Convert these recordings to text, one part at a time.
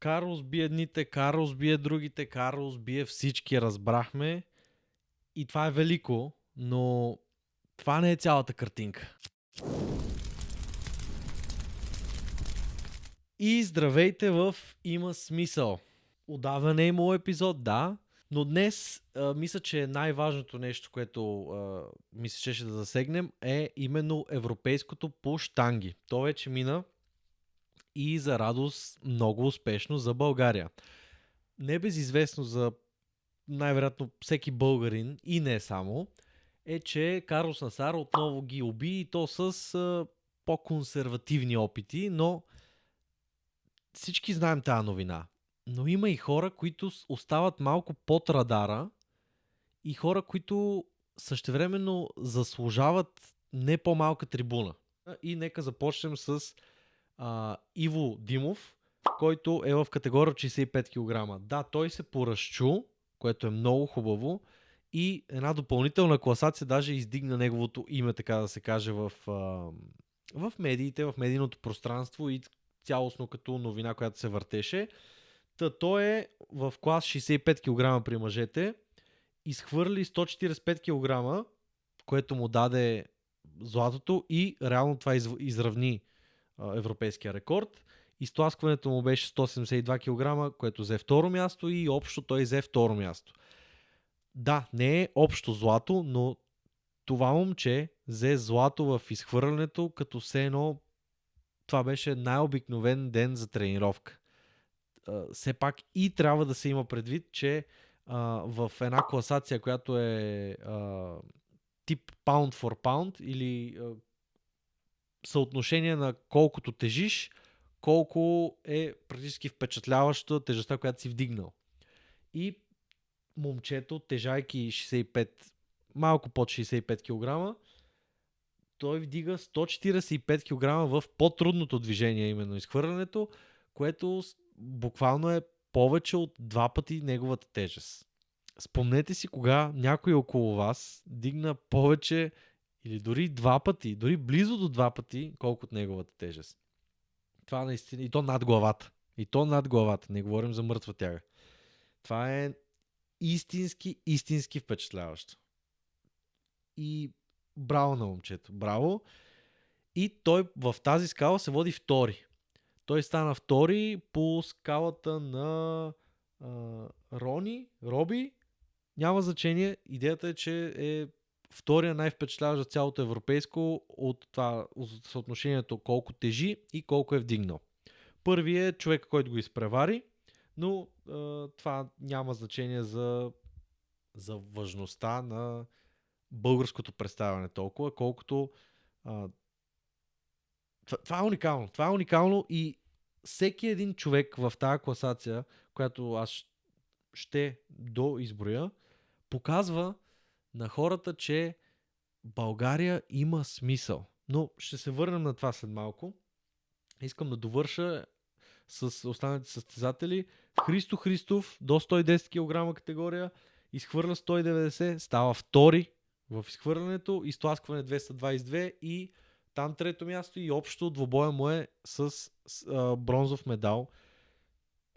Карлос бие едните, Карлос бие другите, Карлос бие всички, разбрахме. И това е велико, но това не е цялата картинка. И здравейте в Има смисъл. Отдавна не е имало епизод, да, но днес мисля, че най-важното нещо, което мисля, че ще да засегнем, е именно европейското по щанги. То вече мина и за радост много успешно за България. Не безизвестно за най-вероятно всеки българин и не само, е, че Карлос Насар отново ги уби и то с по-консервативни опити, но всички знаем тази новина. Но има и хора, които остават малко под радара и хора, които същевременно заслужават не по-малка трибуна. И нека започнем с Иво Димов, който е в категория 65 кг. Да, той се поразчу, което е много хубаво, и една допълнителна класация даже издигна неговото име, така да се каже, в медиите, в медийното пространство и цялостно като новина, която се въртеше. Той е в клас 65 кг при мъжете, изхвърли 145 кг, което му даде златото и реално това изравни европейския рекорд. Изтласкването му беше 172 кг, което взе второ място и общо той взе второ място. Да, не е общо злато, но това момче взе злато в изхвърлянето, като все едно това беше най-обикновен ден за тренировка. Все пак и трябва да се има предвид, че в една класация, която е тип pound for pound или съотношение на колкото тежиш, колко е практически впечатляваща тежестта, която си вдигнал. И момчето, тежайки 65, малко под 65 кг, той вдига 145 кг в по-трудното движение, именно изхвърлянето, което буквално е повече от 2 пъти неговата тежест. Спомнете си кога някой около вас дигна повече или дори 2 пъти, дори близо до 2 пъти, колкото неговата тежест. Това наистина, и то над главата. И то над главата, не говорим за мъртва тяга. Това е истински впечатляващо. И браво на момчето, браво. И той в тази скала се води втори. Той стана втори по скалата на Роби. Няма значение. Идеята е, че е втория най-впечатляващ за цялото европейско от това от съотношението колко тежи и колко е вдигнал. Първият е човек, който го изпревари, но това няма значение за важността на българското представяне толкова, колкото това е уникално. Това е уникално и всеки един човек в тази класация, която аз ще доизброя, показва на хората, че България има смисъл. Но ще се върнем на това след малко. Искам да довърша с останалите състезатели. Христо Христов до 110 кг категория изхвърля 190, става втори в изхвърлянето, изтласкване 222 и там трето място и общо двобоя му е с бронзов медал.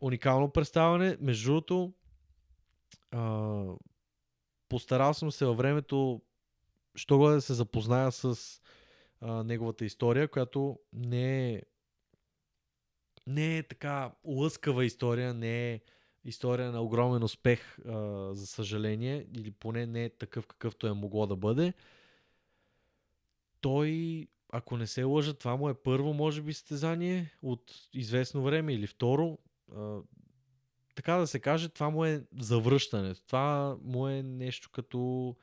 Уникално представяне. Между другото, постарал съм се във времето що го да се запозная с неговата история, която не е така лъскава история, не е история на огромен успех, за съжаление, или поне не е такъв какъвто е могло да бъде. Той, ако не се лъжа, това му е първо, може би, състезание от известно време или второ. Така да се каже, това му е завръщане. Това му е нещо като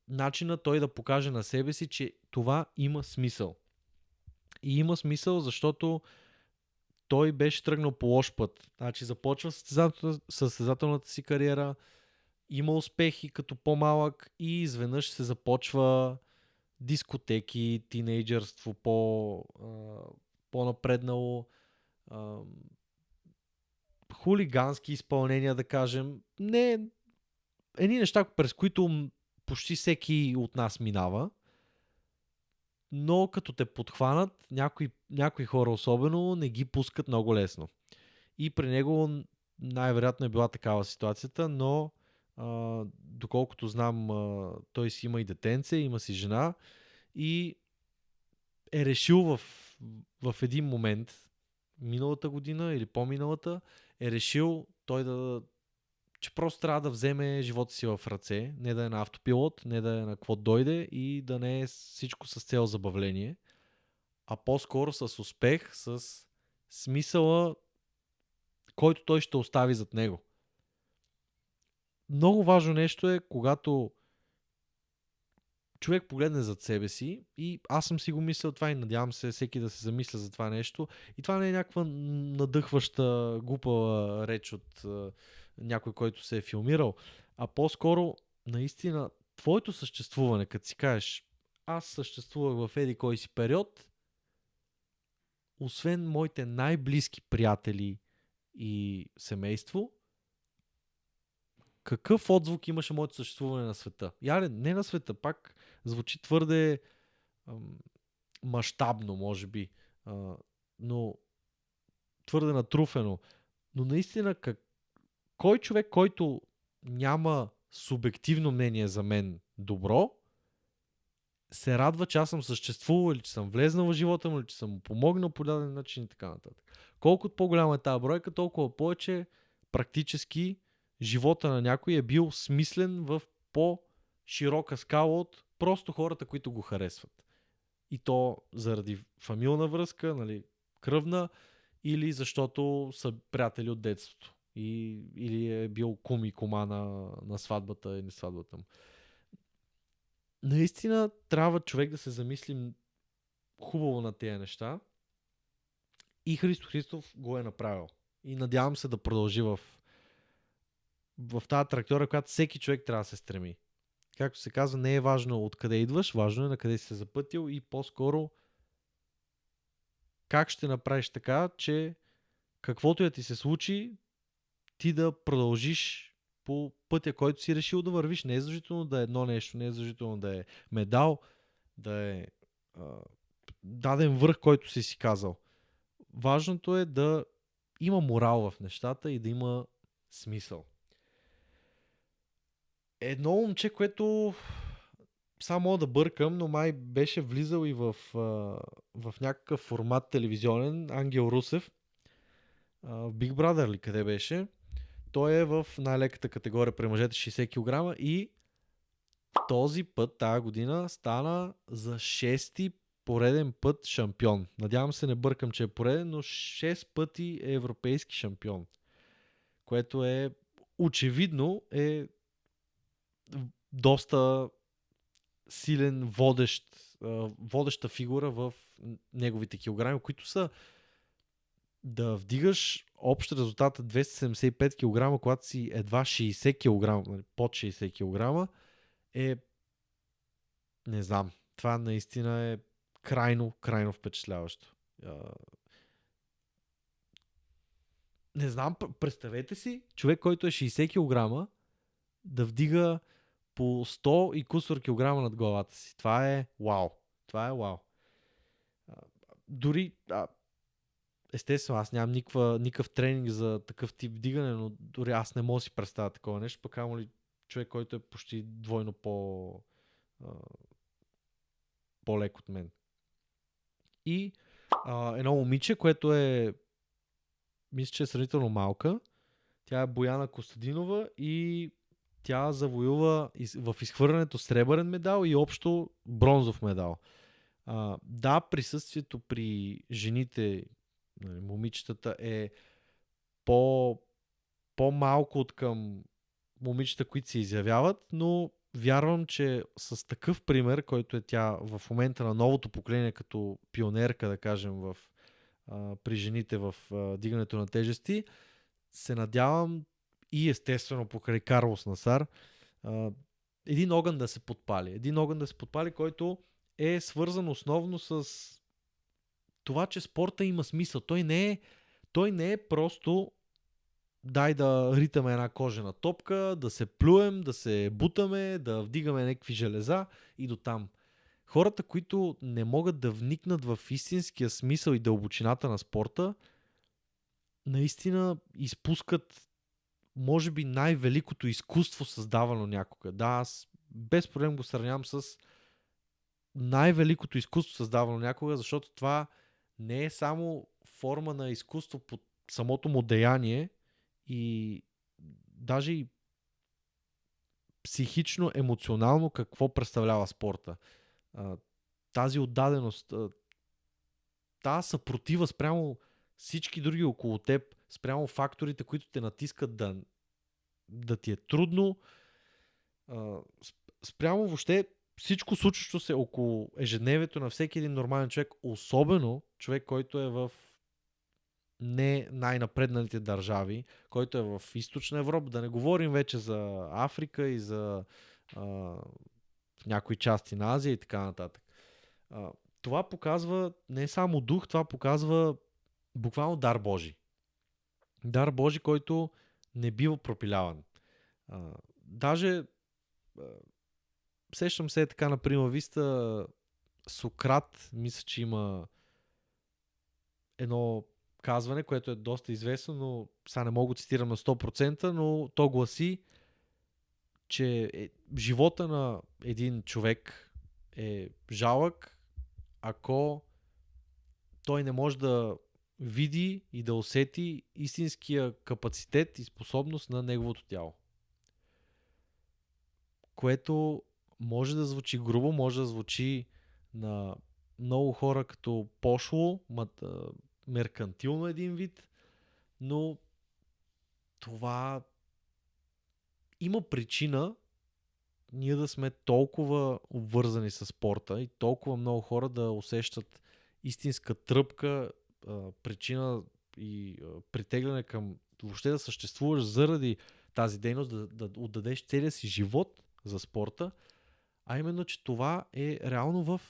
начина той да покаже на себе си, че това има смисъл. И има смисъл, защото той беше тръгнал по лош път. Значи започва състезателната си кариера, има успехи като по-малък и изведнъж се започва дискотеки, тинейджърство, по-напреднало, хулигански изпълнения, да кажем. Не, едни неща, през които почти всеки от нас минава, но като те подхванат, някои хора особено не ги пускат много лесно. и при него най-вероятно е била такава ситуацията, но доколкото знам, той си има и детенце, има си жена и е решил в един момент, миналата година или по-миналата, е решил той че просто трябва да вземе живота си в ръце, не да е на автопилот, не да е на какво дойде и да не е всичко с цел забавление, а по-скоро с успех, с смисъла, който той ще остави зад него. Много важно нещо е, когато човек погледне зад себе си, и аз съм си го мислил това и надявам се всеки да се замисля за това нещо, и това не е някаква надъхваща глупава реч от някой, който се е филмирал, а по-скоро наистина твоето съществуване, като си кажеш аз съществувах в еди кой си период, освен моите най-близки приятели и семейство, какъв отзвук имаше моето съществуване на света? Не на света, пак звучи твърде мащабно, може би, но твърде натруфено. Но наистина, кой човек, който няма субективно мнение за мен добро, се радва, че аз съм съществувал или че съм влезнал в живота му, или че съм му помогнал по даден начин и така нататък. Колкото по-голяма е тази бройка, толкова повече практически живота на някой е бил смислен в по-широка скала от просто хората, които го харесват. И то заради фамилна връзка, нали, кръвна, или защото са приятели от детството. Или е бил кум и кума на сватбата или сватбата му. Наистина трябва човек да се замисли хубаво на тези неща. И Христо Христов го е направил. И надявам се да продължи в тази траектория, която всеки човек трябва да се стреми. Както се казва, не е важно откъде идваш, важно е на къде си се запътил и по-скоро как ще направиш така, че каквото и да ти се случи, ти да продължиш по пътя, който си решил да вървиш. Не е задължително да е едно нещо, не е задължително да е медал, да е даден връх, който си казал. Важното е да има морал в нещата и да има смисъл. Едно момче, което само мога да бъркам, но май беше влизал и в някакъв формат телевизионен, Ангел Русев, в Big Brother ли къде беше. Той е в най-леката категория при мъжете 60 кг и този път, тази година, стана за 6-ти пореден път шампион. Надявам се не бъркам, че е пореден, но 6 пъти е европейски шампион. Което е очевидно е доста силен водеща фигура в неговите килограми, които са да вдигаш общ резултат 275 кг, когато си едва 60 кг, под 60 кг, е, не знам, това наистина е крайно впечатляващо. Не знам, представете си човек, който е 60 кг, да вдига по 100 и кусор килограма над главата си. Това е вау. Това е вау. Дори, естествено, аз нямам никакъв тренинг за такъв тип вдигане, но дори аз не мога да си представя такова нещо, пък ама ли човек, който е почти двойно по-лек от мен. И едно момиче, което е, мисля, че е сравнително малка, тя е Бояна Костадинова и тя завоюва в изхвърлянето сребърен медал и общо бронзов медал. Да, присъствието при жените, момичетата е по-малко от към момичета, които се изявяват, но вярвам, че с такъв пример, който е тя в момента на новото поколение като пионерка, да кажем, при жените в дигането на тежести, се надявам и естествено покрай Карлос Насар един огън да се подпали. Един огън да се подпали, който е свързан основно с това, че спорта има смисъл. Той не е просто дай да ритаме една кожена топка, да се плюем, да се бутаме, да вдигаме някакви железа и до там. Хората, които не могат да вникнат в истинския смисъл и дълбочината на спорта, наистина изпускат може би най-великото изкуство създавано някога. Да, аз без проблем го сравнявам с най-великото изкуство създавано някога, защото това не е само форма на изкуство под самото му деяние и даже и психично, емоционално какво представлява спорта. Тази отдаденост, тази съпротива спрямо всички други около теб, спрямо факторите, които те натискат да ти е трудно, спрямо въобще всичко случващо се около ежедневието на всеки един нормален човек, особено човек, който е в не най-напредналите държави, който е в Източна Европа, да не говорим вече за Африка и за в някои части на Азия и така нататък. Това показва не само дух, това показва буквално дар Божий. Дар Божий, който не бива пропиляван. Даже сещам се така на Прима Виста, Сократ, мисля, че има едно казване, което е доста известно, но сега не мога да цитирам на 100%, но то гласи, че живота на един човек е жалък, ако той не може да види и да усети истинския капацитет и способност на неговото тяло. Което може да звучи грубо, може да звучи на много хора като пошло, меркантилно един вид, но това има причина ние да сме толкова обвързани с спорта и толкова много хора да усещат истинска тръпка, причина и притегляне към въобще да съществуваш заради тази дейност, да отдадеш целия си живот за спорта, а именно, че това е реално в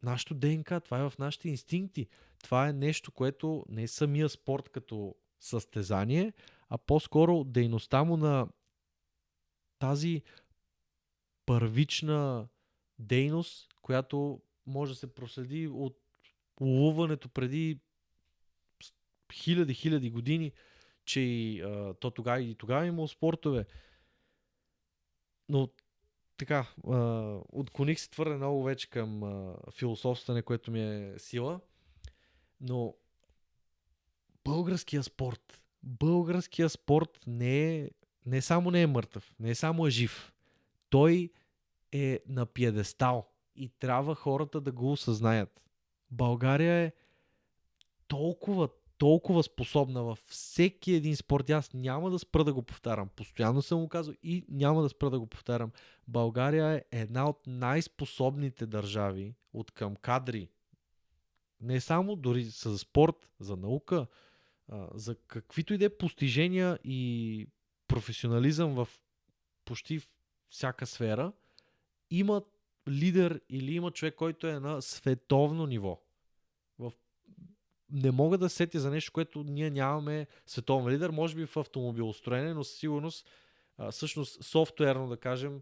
нашото ДНК, това е в нашите инстинкти. Това е нещо, което не е самия спорт като състезание, а по-скоро дейността му на тази първична дейност, която може да се проследи от ловуването преди хиляди години, че то тогава имало спортове. Но така, отклоних се твърде много вече към философстване, което ми е сила, но българския спорт не само не е мъртъв, не само е жив. Той е на пиедестал и трябва хората да го осъзнаят. България е толкова способна във всеки един спорт. Аз няма да спра да го повтарям. Постоянно съм го казал и няма да спра да го повтарям. България е една от най-способните държави от към кадри. Не само дори за спорт, за наука, за каквито и да е постижения и професионализъм в почти всяка сфера, има лидер или има човек, който е на световно ниво. Не мога да сетя за нещо, което ние нямаме световен лидер, може би в автомобилостроене, но със сигурност всъщност софтуерно да кажем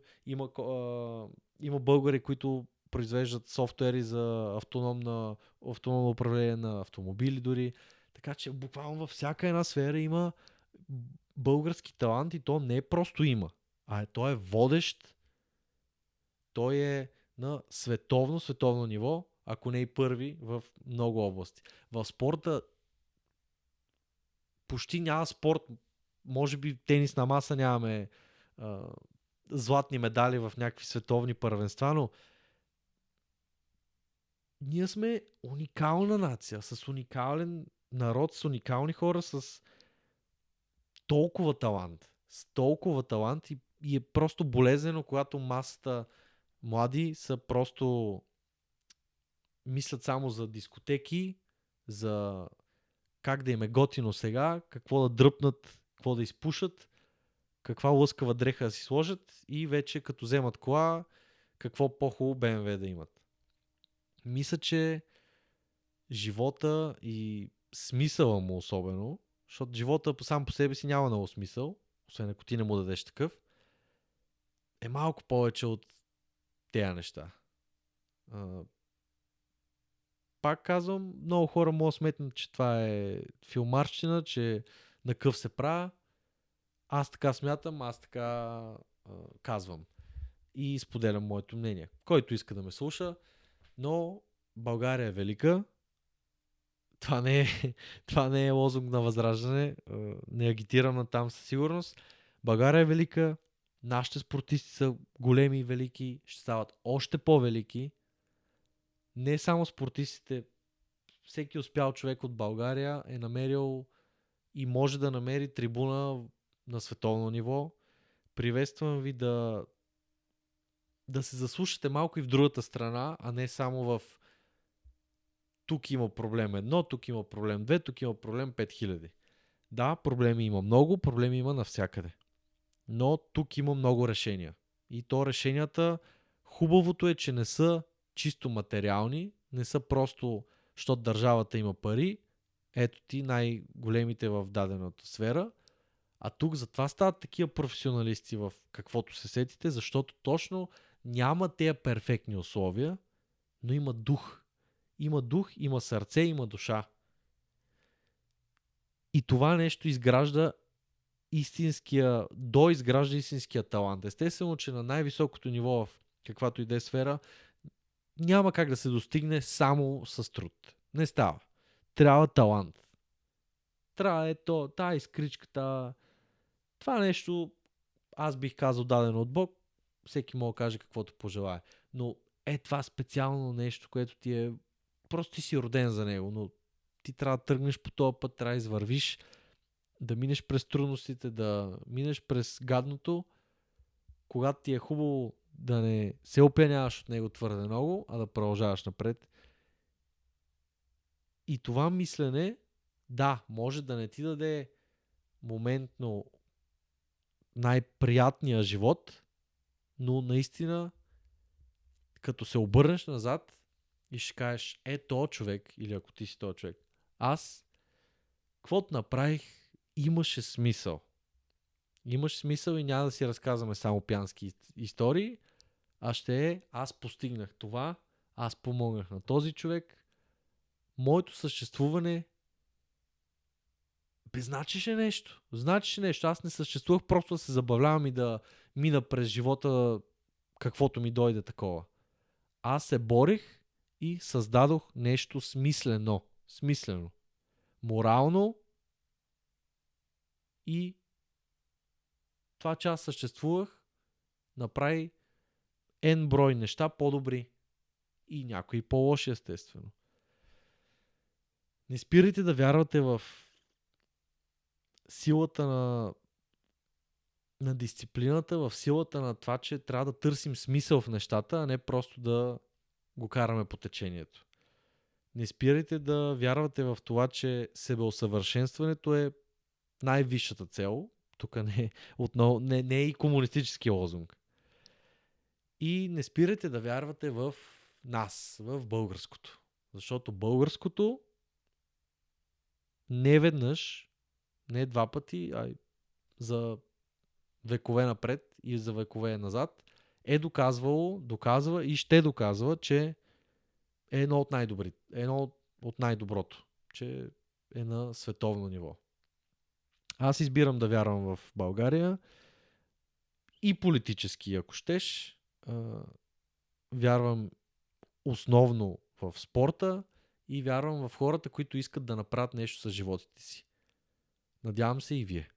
има българи, които произвеждат софтуери за автономно управление на автомобили дори. Така че буквално във всяка една сфера има български талант и то не е просто има, а той е водещ, той е на световно ниво, ако не и първи в много области. В спорта почти няма спорт, може би тенис на маса нямаме златни медали в някакви световни първенства, но ние сме уникална нация, с уникален народ, с уникални хора, с толкова талант. И е просто болезнено, когато масата млади са просто мислят само за дискотеки, за как да им е готино сега, какво да дръпнат, какво да изпушат, каква лъскава дреха да си сложат и вече като вземат кола, какво по-хубаво BMW да имат. Мисля, че живота и смисъла му особено, защото живота сам по себе си няма много смисъл, освен ако ти не му дадеш такъв, е малко повече от тези неща. пак казвам, много хора могат да сметнат, че това е филмарщина, че на къв се правя. Аз така смятам, аз така казвам. И споделям моето мнение. Който иска да ме слуша, но България е велика. Това не е лозунг на Възраждане. Не агитирам на там със сигурност. България е велика. Нашите спортисти са големи и велики. Ще стават още по-велики. Не само спортистите. Всеки успял човек от България е намерил и може да намери трибуна на световно ниво. Приветствам ви да се заслушате малко и в другата страна, а не само в тук има проблем 1, тук има проблем 2, тук има проблем 5000. Да, проблеми има много, проблеми има навсякъде. Но тук има много решения. И то решенията, хубавото е, че не са чисто материални, не са просто, защото държавата има пари, ето ти най-големите в дадената сфера, а тук затова стават такива професионалисти в каквото се сетите, защото точно няма тези перфектни условия, но има дух. Има дух, има сърце, има душа. И това нещо доизгражда истинския талант. Естествено, че на най-високото ниво в каквато и да е сфера няма как да се достигне само с труд. Не става. Трябва талант. Трябва тая изкричка, това нещо, аз бих казал дадено от Бог, всеки може да каже каквото пожелае. Но това специално нещо, което ти е, просто ти си роден за него, но ти трябва да тръгнеш по този път, трябва да извървиш, да минеш през трудностите, да минеш през гадното, когато ти е хубаво да не се опяняваш от него твърде много, а да продължаваш напред. И това мислене, да, може да не ти даде моментно най-приятния живот, но наистина, като се обърнеш назад и ще кажеш, този човек, или ако ти си този човек, аз, каквото направих, имаше смисъл. Имаш смисъл и няма да си разказваме само пиянски истории, а аз постигнах това, аз помогнах на този човек, моето съществуване значише нещо. Аз не съществувах просто да се забавлявам и да мина през живота каквото ми дойде такова. Аз се борих и създадох нещо смислено. Морално и това, че аз съществувах, направи N брой неща по-добри. И някои по-лоши, естествено. Не спирайте да вярвате в силата на дисциплината, в силата на това, че трябва да търсим смисъл в нещата, а не просто да го караме по течението. Не спирайте да вярвате в това, че себеусъвършенстването е най-висшата цел. Тук не е и комунистически лозунг. И не спирайте да вярвате в нас, в българското. Защото българското не веднъж, не два пъти, а за векове напред и за векове назад доказва и ще доказва, че е едно от най-добрите, едно от най-доброто, че е на световно ниво. Аз избирам да вярвам в България и политически, ако щеш. Вярвам основно в спорта и вярвам в хората, които искат да направят нещо с животите си. Надявам се и вие.